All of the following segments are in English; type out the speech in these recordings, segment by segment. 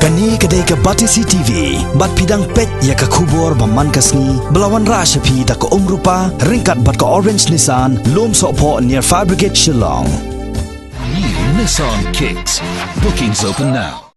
Kani kedai ke Batisi TV, bat pidang pet ya ke kubur baman kasni, belawan rasa pi da ke rupa, ringkat bat ke Orange Nissan, lom sokpo near Fire Brigade Shillong. New Nissan Kicks. Bookings open now.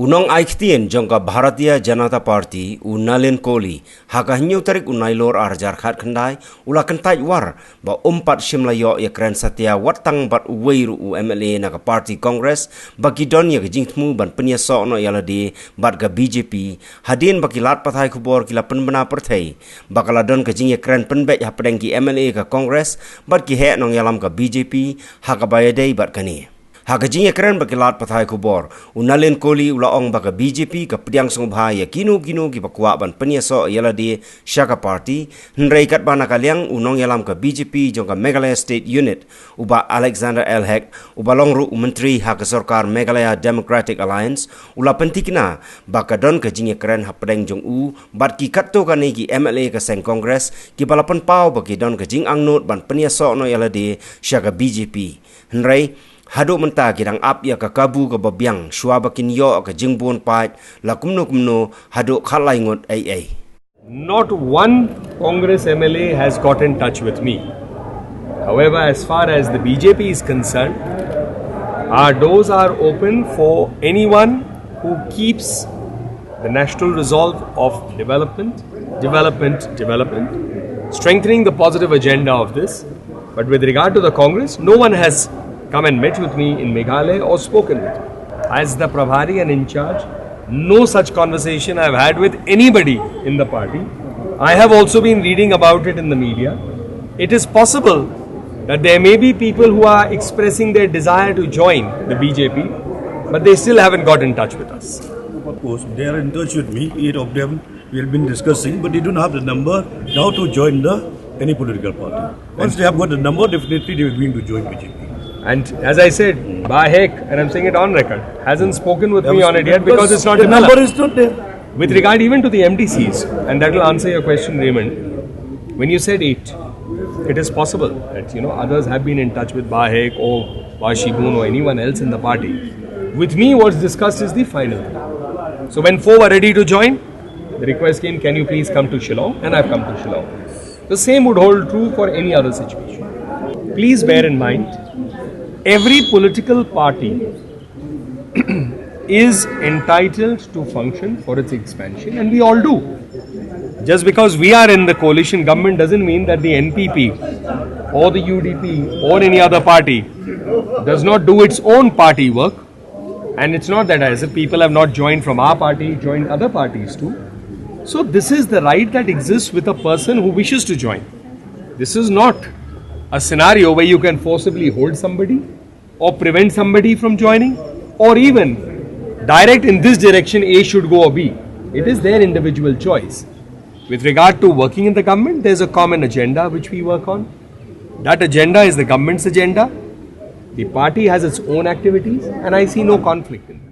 Unong Aikhtien jongka Bharatiya Janata Party Nalin Kohli haka hinyu tarik unailor arjar khat khandai ula kentai war ba umpat shimlayo ya kren satya watang bat weiru MLA na ka party congress bagi don ya jingtmu ban penya so no yalade bat ga BJP hadin bakilat pathai khubor kila penbena perthai bakala don ka jing ya kren penbek ha pedeng ki MLA ka congress bat ki he nong yalam ka BJP haka bayadei bat kani Hagajing keren bakilat pathai kubor Nalin Kohli ulaong baka BJP ka pediang sungbha ya kinu ki bakwa ban penyaso yala di Shaka Party nrei kat bana kaliang unong yalam ka BJP jong ka Meghalaya State Unit uba Alexander Elhek uba longru menteri hak sarkar Meghalaya Democratic Alliance ula pentikna baka don ka jing keren ha pedeng jong bat ki katto ka ki MLA ka seng Congress ki balapan pau baki don ka jing angnot ban penyaso no yala di Shaka BJP nrei Haduk mentah kirang ap ya ka kabu ka babiang shua bakin yo ka jingbon pat la kumno haduk khalai ngot ai. Not one Congress MLA has got in touch with me. However, as far as the BJP is concerned, our doors are open for anyone who keeps the national resolve of development, strengthening the positive agenda of this. But with regard to the Congress, no one has come and met with me in Meghalaya or spoken with me. As the Prabhari and in charge, no such conversation I have had with anybody in the party. I have also been reading about it in the media. It is possible that there may be people who are expressing their desire to join the BJP, but they still haven't got in touch with us. Of course, they are in touch with me, 8 of them we have been discussing, but they don't have the number now to join any political party. Once they have got the number, definitely they are going to join BJP. And as I said, Bahek, and I'm saying it on record, hasn't spoken with me on it yet because it's not the developed. number is not there. With regard even to the MDCs, and that will answer your question, Raymond, when you said 8, it is possible that others have been in touch with Bahek or Washibun or anyone else in the party. With me, what's discussed is the final. So when 4 were ready to join, the request came, can you please come to Shillong? And I've come to Shillong. The same would hold true for any other situation. Please bear in mind, every political party is entitled to function for its expansion, and we all do. Just because we are in the coalition government doesn't mean that the NPP or the UDP or any other party does not do its own party work. And it's not that as if people have not joined from our party, joined other parties too. So this is the right that exists with a person who wishes to join. This is not a scenario where you can forcibly hold somebody or prevent somebody from joining or even direct in this direction A should go or B. It is their individual choice. With regard to working in the government, there is a common agenda which we work on. That agenda is the government's agenda. The party has its own activities and I see no conflict in that.